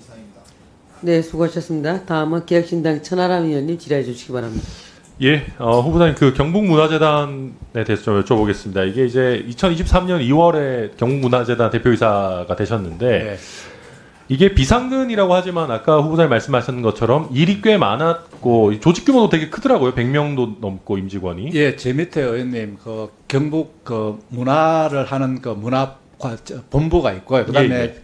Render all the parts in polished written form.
이상입니다. 네, 수고하셨습니다. 다음은 개혁신당 천하람 의원님 질의해 주시기 바랍니다. 예, 후보자님 그 경북문화재단에 대해서 좀 여쭤보겠습니다. 이게 이제 2023년 2월에 경북문화재단 대표이사가 되셨는데 네. 이게 비상근이라고 하지만 아까 후보자님 말씀하셨는 것처럼 일이 꽤 많았고 조직 규모도 되게 크더라고요. 100명도 넘고 임직원이. 예, 제 밑에 의원님 그 경북 그 문화를 하는 그 문화 본부가 있고요. 그다음에 예, 예.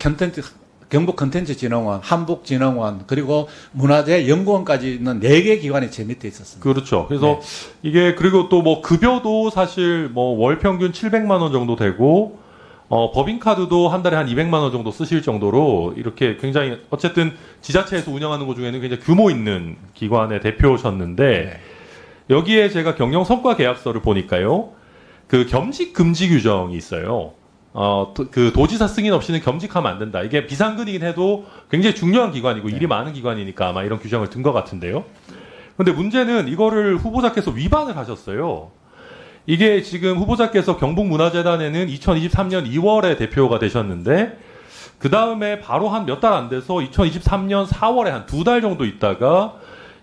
경북 컨텐츠진흥원, 한북진흥원, 그리고 문화재 연구원까지 있는 4개 기관이 제 밑에 있었습니다. 그렇죠. 그래서 네. 이게 그리고 또 뭐 급여도 사실 뭐 월 평균 700만 원 정도 되고 법인카드도 한 달에 한 200만 원 정도 쓰실 정도로 이렇게 굉장히 어쨌든 지자체에서 운영하는 것 중에는 굉장히 규모 있는 기관의 대표셨는데 네. 여기에 제가 경영 성과 계약서를 보니까요. 그 겸직 금지 규정이 있어요. 그 도지사 승인 없이는 겸직하면 안 된다. 이게 비상근이긴 해도 굉장히 중요한 기관이고 일이 많은 기관이니까 아마 이런 규정을 든 것 같은데요. 근데 문제는 이거를 후보자께서 위반을 하셨어요. 이게 지금 후보자께서 경북문화재단에는 2023년 2월에 대표가 되셨는데 그 다음에 바로 한 몇 달 안 돼서 2023년 4월에 한 2달 정도 있다가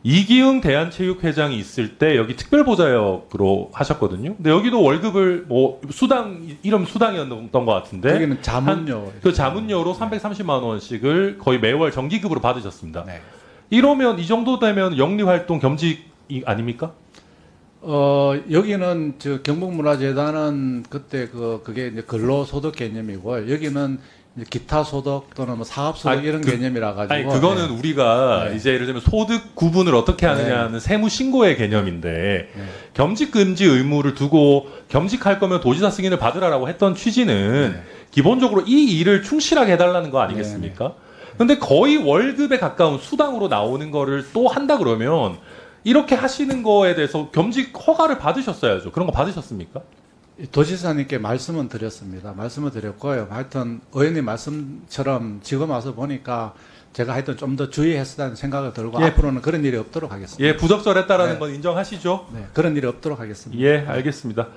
이기흥 대한체육회장이 있을 때 여기 특별보좌역으로 하셨거든요. 근데 여기도 월급을 뭐 이름 수당이었던 것 같은데 여기는 자문료. 그 자문료로 330만 원씩을 거의 매월 정기급으로 받으셨습니다. 네. 이러면 이 정도 되면 영리활동 겸직이 아닙니까? 여기는 저 경북문화재단은 그때 그게 이제 근로소득 개념이고 여기는 이제 기타 소득 또는 뭐 사업소득 이런 개념이라 가지고. 아니 그거는 네. 우리가 네. 이제 예를 들면 소득 구분을 어떻게 하느냐는 세무 신고의 개념인데 겸직 금지 의무를 두고 겸직할 거면 도지사 승인을 받으라라고 했던 취지는 기본적으로 이 일을 충실하게 해달라는 거 아니겠습니까? 근데 거의 월급에 가까운 수당으로 나오는 거를 또 한다 그러면 이렇게 하시는 거에 대해서 겸직 허가를 받으셨어야죠. 그런 거 받으셨습니까? 도지사님께 말씀은 드렸습니다. 말씀을 드렸고요. 하여튼 의원님 말씀처럼 지금 와서 보니까 제가 하여튼 좀 더 주의했다는 생각이 들고 예. 앞으로는 그런 일이 없도록 하겠습니다. 예, 부적절했다라는 네. 건 인정하시죠? 네, 그런 일이 없도록 하겠습니다. 예, 알겠습니다.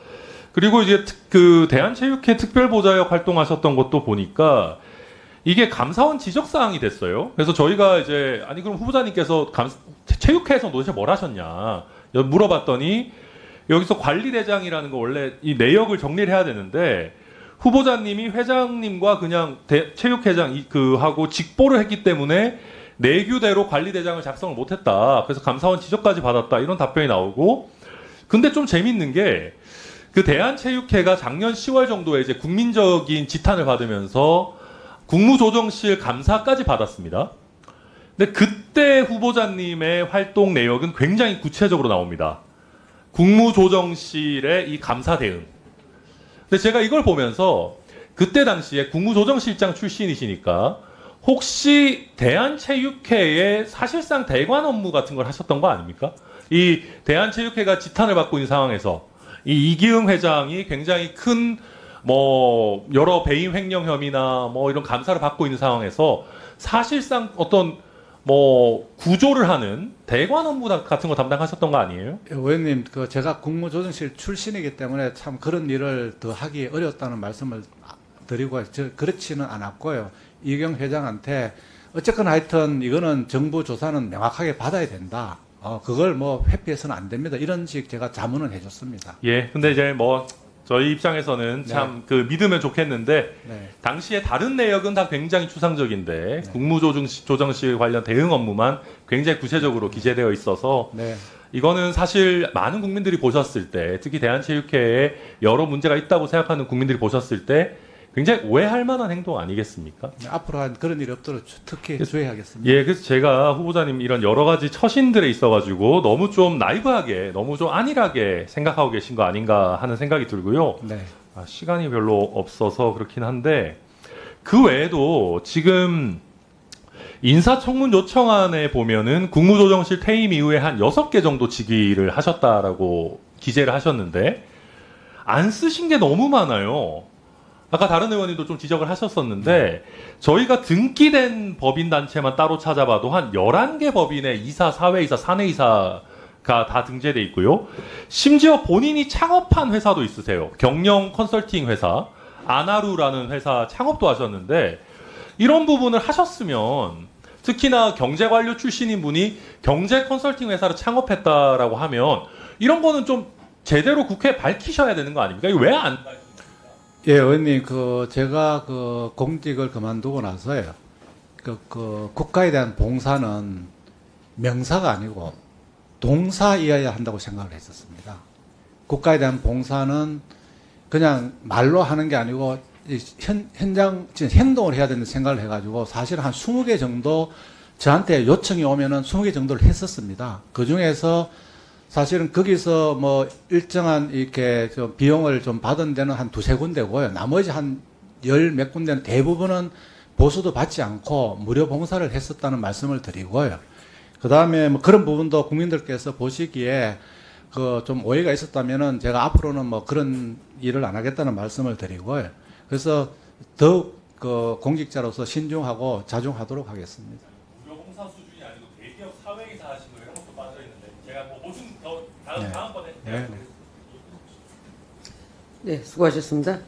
그리고 이제 그 대한체육회 특별보좌역 활동하셨던 것도 보니까 이게 감사원 지적사항이 됐어요. 그래서 저희가 이제 아니 그럼 후보자님께서 체육회에서 도대체 뭘 하셨냐 물어봤더니 여기서 관리대장이라는 거 원래 이 내역을 정리를 해야 되는데 후보자님이 회장님과 그냥 체육회장 하고 직보를 했기 때문에 내규대로 관리대장을 작성을 못했다. 그래서 감사원 지적까지 받았다. 이런 답변이 나오고 근데 좀 재밌는 게 그 대한체육회가 작년 10월 정도에 이제 국민적인 지탄을 받으면서 국무조정실 감사까지 받았습니다. 근데 그때 후보자님의 활동 내역은 굉장히 구체적으로 나옵니다. 국무조정실의 이 감사 대응. 근데 제가 이걸 보면서 그때 당시에 국무조정실장 출신이시니까 혹시 대한체육회의 사실상 대관 업무 같은 걸 하셨던 거 아닙니까? 이 대한체육회가 지탄을 받고 있는 상황에서 이 이기흥 회장이 굉장히 큰 뭐 여러 배임 횡령 혐의나 뭐 이런 감사를 받고 있는 상황에서 사실상 어떤 뭐 구조를 하는 대관 업무 같은 거 담당하셨던 거 아니에요? 의원님, 제가 국무조정실 출신이기 때문에 참 그런 일을 더 하기 어렵다는 말씀을 드리고 그렇지는 않았고요. 이경 회장한테 어쨌거나 하여튼 이거는 정부 조사는 명확하게 받아야 된다. 그걸 뭐 회피해서는 안 됩니다. 이런 식 제가 자문을 해줬습니다. 예, 근데 이제 뭐 저희 입장에서는 참 그 믿으면 좋겠는데 당시에 다른 내역은 다 굉장히 추상적인데 국무조정실 관련 대응 업무만 굉장히 구체적으로 기재되어 있어서 이거는 사실 많은 국민들이 보셨을 때 특히 대한체육회에 여러 문제가 있다고 생각하는 국민들이 보셨을 때 굉장히 오해할 만한 행동 아니겠습니까? 앞으로 그런 일이 없도록 특히 주의하겠습니다. 예, 그래서 제가 후보자님 이런 여러 가지 처신들에 있어가지고 너무 좀 나이브하게, 너무 좀 안일하게 생각하고 계신 거 아닌가 하는 생각이 들고요. 시간이 별로 없어서 그렇긴 한데 그 외에도 지금 인사청문 요청안에 보면은 국무조정실 퇴임 이후에 한 6개 정도 직위를 하셨다라고 기재를 하셨는데 안 쓰신 게 너무 많아요. 아까 다른 의원님도 좀 지적을 하셨었는데 저희가 등기된 법인단체만 따로 찾아봐도 한 11개 법인의 이사, 사회이사, 사내이사가 다 등재돼 있고요. 심지어 본인이 창업한 회사도 있으세요. 경영 컨설팅 회사, 아나루라는 회사 창업도 하셨는데 이런 부분을 하셨으면 특히나 경제관료 출신인 분이 경제 컨설팅 회사를 창업했다라고 하면 이런 거는 좀 제대로 국회에 밝히셔야 되는 거 아닙니까? 이거 왜안 예, 의원님, 제가 공직을 그만두고 나서요. 국가에 대한 봉사는 명사가 아니고 동사이어야 한다고 생각을 했었습니다. 국가에 대한 봉사는 그냥 말로 하는 게 아니고 현장 행동을 해야 된다는 생각을 해가지고 사실 한 20개 정도 저한테 요청이 오면은 20개 정도를 했었습니다. 그 중에서 사실은 거기서 뭐 일정한 이렇게 좀 비용을 좀 받은 데는 한 2-3군데고요. 나머지 한 10몇 군데는 대부분은 보수도 받지 않고 무료 봉사를 했었다는 말씀을 드리고요. 그 다음에 뭐 그런 부분도 국민들께서 보시기에 좀 오해가 있었다면은 제가 앞으로는 뭐 그런 일을 안 하겠다는 말씀을 드리고요. 그래서 더욱 공직자로서 신중하고 자중하도록 하겠습니다. 무료 봉사 수준이 아니고 대기업 사회이사 하신 거 이런 것도 빠져 있는데 제가 뭐 보충 더 네. 다음번에 네. 네, 수고하셨습니다.